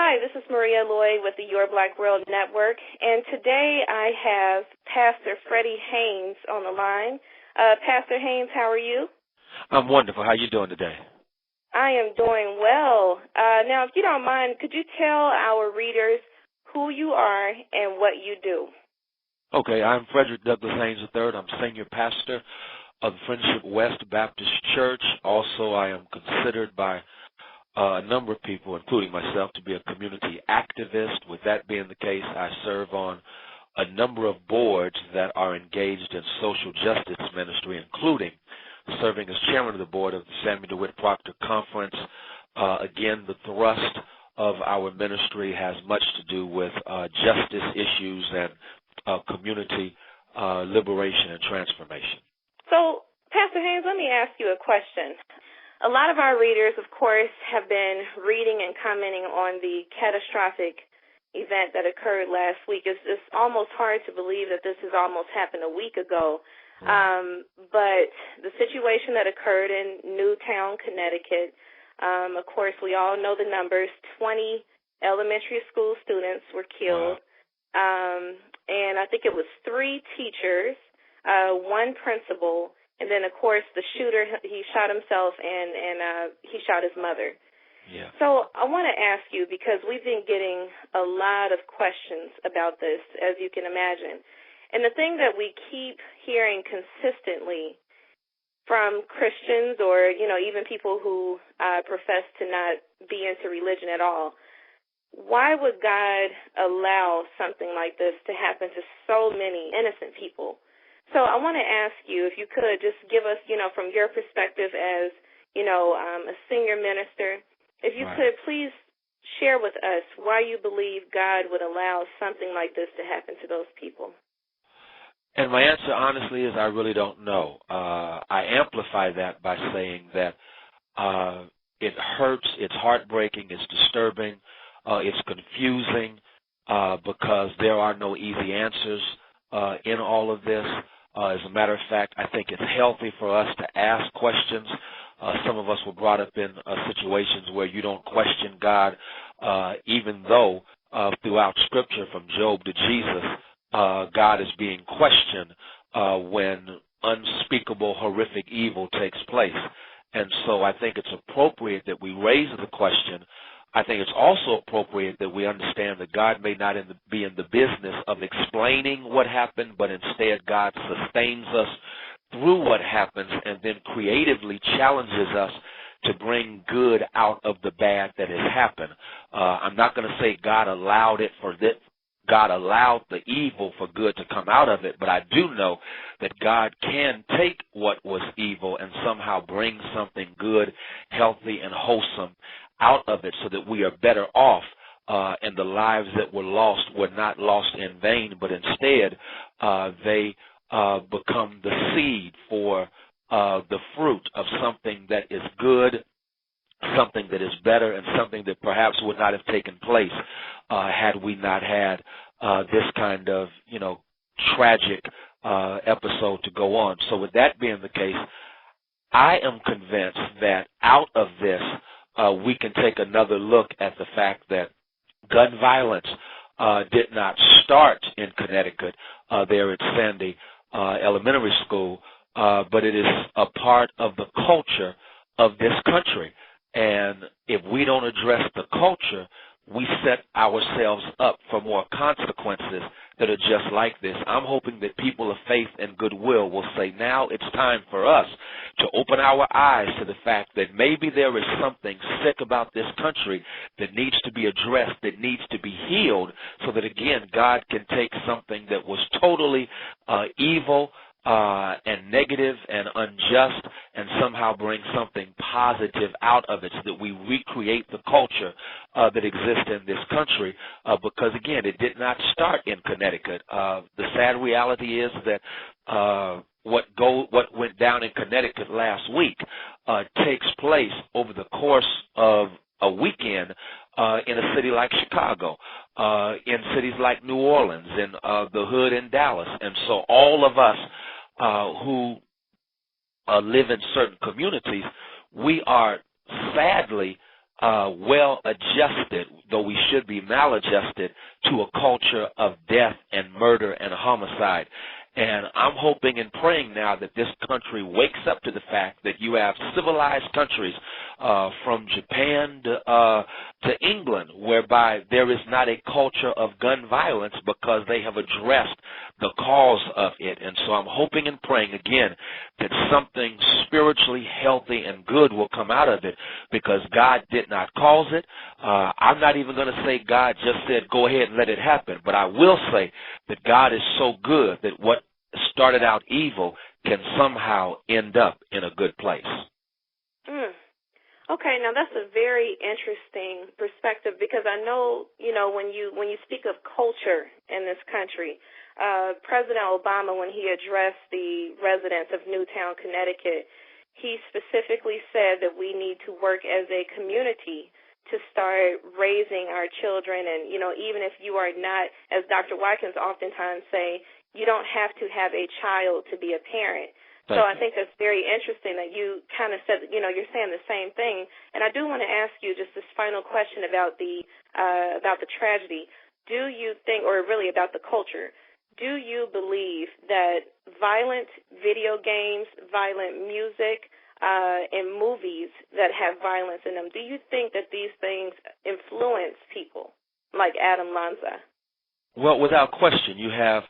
Hi, this is Maria Lloyd with the Your Black World Network, and today I have Pastor Freddie Haynes on the line. Pastor Haynes, how are you? I'm wonderful. How are you doing today? I am doing well. Now, if you don't mind, could you tell our readers who you are and what you do? Okay, I'm Frederick Douglass Haynes III. I'm senior pastor of Friendship West Baptist Church. Also, I am considered by a number of people, including myself, to be a community activist. With that being the case, I serve on a number of boards that are engaged in social justice ministry, including serving as chairman of the board of the Samuel DeWitt Proctor Conference. Again, the thrust of our ministry has much to do with justice issues and community liberation and transformation. So, Pastor Haynes, let me ask you a question. A lot of our readers, of course, have been reading and commenting on the catastrophic event that occurred last week. It's almost hard to believe that this has almost happened a week ago. But the situation that occurred in Newtown, Connecticut, of course, we all know the numbers. 20 elementary school students were killed. And I think it was 3 teachers, 1 principal, and then, of course, the shooter, he shot himself and he shot his mother. Yeah. So I want to ask you, because we've been getting a lot of questions about this, as you can imagine. And the thing that we keep hearing consistently from Christians or, even people who profess to not be into religion at all, why would God allow something like this to happen to so many innocent people? So I want to ask you, if you could, just give us, from your perspective as, a senior minister, if you could please share with us why you believe God would allow something like this to happen to those people. And my answer, honestly, is I really don't know. I amplify that by saying that it hurts, it's heartbreaking, it's disturbing, it's confusing because there are no easy answers in all of this. As a matter of fact, I think it's healthy for us to ask questions. Some of us were brought up in situations where you don't question God, even though throughout Scripture, from Job to Jesus, God is being questioned when unspeakable, horrific evil takes place. And so I think it's appropriate that we raise the question. I think it's also appropriate that we understand that God may not be in the business of explaining what happened, but instead God sustains us through what happens and then creatively challenges us to bring good out of the bad that has happened. I'm not going to say God allowed it for this. God allowed the evil for good to come out of it, but I do know that God can take what was evil and somehow bring something good, healthy, and wholesome out of it so that we are better off, and the lives that were not lost in vain, but instead they become the seed for the fruit of something that is good, something that is better, and something that perhaps would not have taken place had we not had this kind of, tragic episode to go on. So with that being the case, I am convinced that out of this, we can take another look at the fact that gun violence did not start in Connecticut there at Sandy Elementary School, but it is a part of the culture of this country. And if we don't address the culture, we set ourselves up for more consequences that are just like this. I'm hoping that people of faith and goodwill will say, now it's time for us to open our eyes to the fact that maybe there is something sick about this country that needs to be addressed, that needs to be healed, so that, again, God can take something that was totally evil and negative and unjust and somehow bring something positive out of it so that we recreate the culture that exists in this country because, again, it did not start in Connecticut. The sad reality is that what went down in Connecticut last week takes place over the course of a weekend in a city like Chicago, in cities like New Orleans, in the hood in Dallas. And so all of us who live in certain communities, we are sadly well adjusted. though we should be maladjusted to a culture of death and murder and homicide. And I'm hoping and praying now that this country wakes up to the fact that you have civilized countries from Japan to England, whereby there is not a culture of gun violence because they have addressed the cause of it. And so I'm hoping and praying again that something spiritually healthy and good will come out of it, because God did not cause it. I'm not even going to say God just said go ahead and let it happen, but I will say that God is so good that what started out evil can somehow end up in a good place. Okay, now that's a very interesting perspective, because I know, when you speak of culture in this country, President Obama, when he addressed the residents of Newtown, Connecticut, he specifically said that we need to work as a community to start raising our children. And, even if you are not, as Dr. Watkins oftentimes say, you don't have to have a child to be a parent. So I think that's very interesting that you kind of said, you're saying the same thing. And I do want to ask you just this final question about the tragedy. Do you think, or really about the culture, do you believe that violent video games, violent music, and movies that have violence in them, do you think that these things influence people like Adam Lanza? Well, without question, you have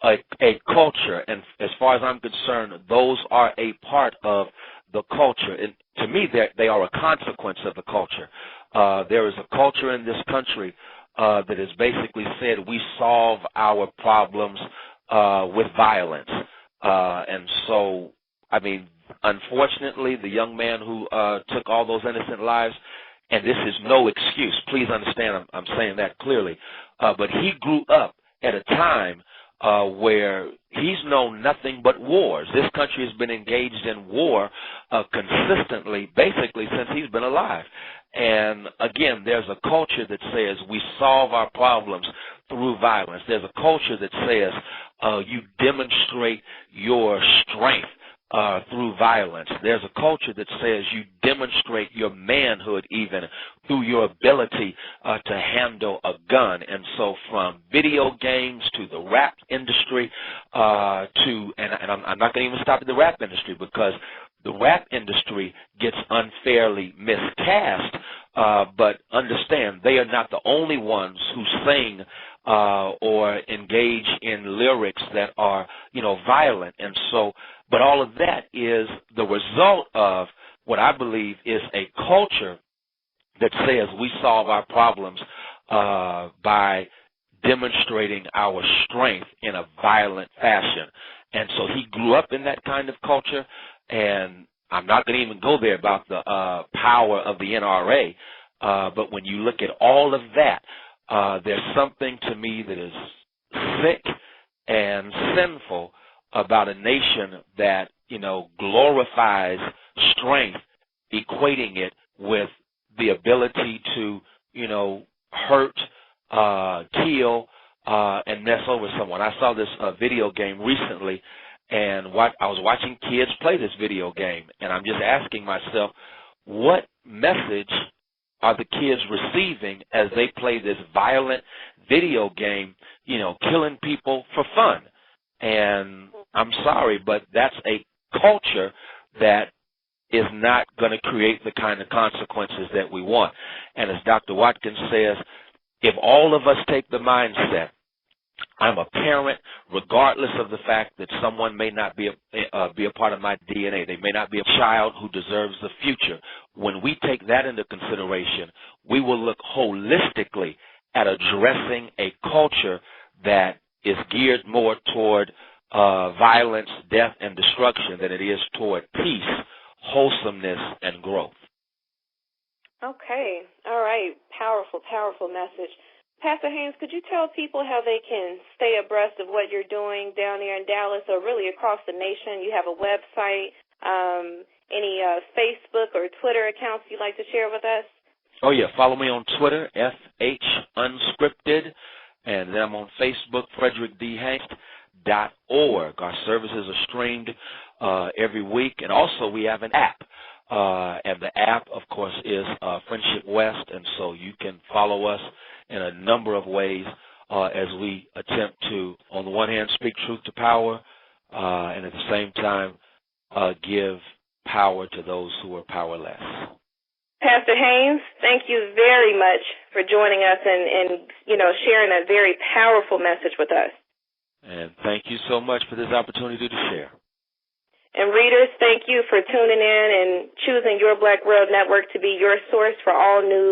a culture, and as far as I'm concerned, those are a part of the culture. And to me, they are a consequence of the culture. There is a culture in this country that has basically said we solve our problems with violence. And so, unfortunately, the young man who took all those innocent lives, and this is no excuse, please understand I'm saying that clearly, but he grew up at a time where he's known nothing but wars. This country has been engaged in war consistently, basically, since he's been alive. And again, there's a culture that says we solve our problems through violence. There's a culture that says you demonstrate your strength through violence. There's a culture that says you demonstrate your manhood even through your ability to handle a gun. And so from video games to the rap industry and I'm not going to even stop at the rap industry, because the rap industry gets unfairly miscast, but understand they are not the only ones who sing or engage in lyrics that are, violent. And so, but all of that is the result of what I believe is a culture that says we solve our problems by demonstrating our strength in a violent fashion. And so he grew up in that kind of culture, and I'm not going to even go there about the power of the NRA, but when you look at all of that, there's something to me that is sick and sinful about a nation that, glorifies strength, equating it with the ability to, hurt, kill, and mess over someone. I saw this video game recently, and I was watching kids play this video game, and I'm just asking myself, what message are the kids receiving as they play this violent video game, killing people for fun? And I'm sorry, but that's a culture that is not going to create the kind of consequences that we want. And as Dr. Watkins says, if all of us take the mindset, I'm a parent, regardless of the fact that someone may not be a part of my DNA. They may not be a child who deserves the future. When we take that into consideration, we will look holistically at addressing a culture that is geared more toward violence, death, and destruction than it is toward peace, wholesomeness, and growth. Okay. All right. Powerful, powerful message. Pastor Haynes, could you tell people how they can stay abreast of what you're doing down there in Dallas or really across the nation? You have a website, any Facebook or Twitter accounts you'd like to share with us? Oh, yeah. Follow me on Twitter, FH Unscripted, and then I'm on Facebook, FrederickDHaynes.org. Our services are streamed every week, and also we have an app And the app, of course, is Friendship West, and so you can follow us in a number of ways as we attempt to, on the one hand, speak truth to power, and at the same time give power to those who are powerless. Pastor Haynes, thank you very much for joining us and sharing a very powerful message with us. And thank you so much for this opportunity to share. And readers, thank you for tuning in and choosing Your Black World Network to be your source for all news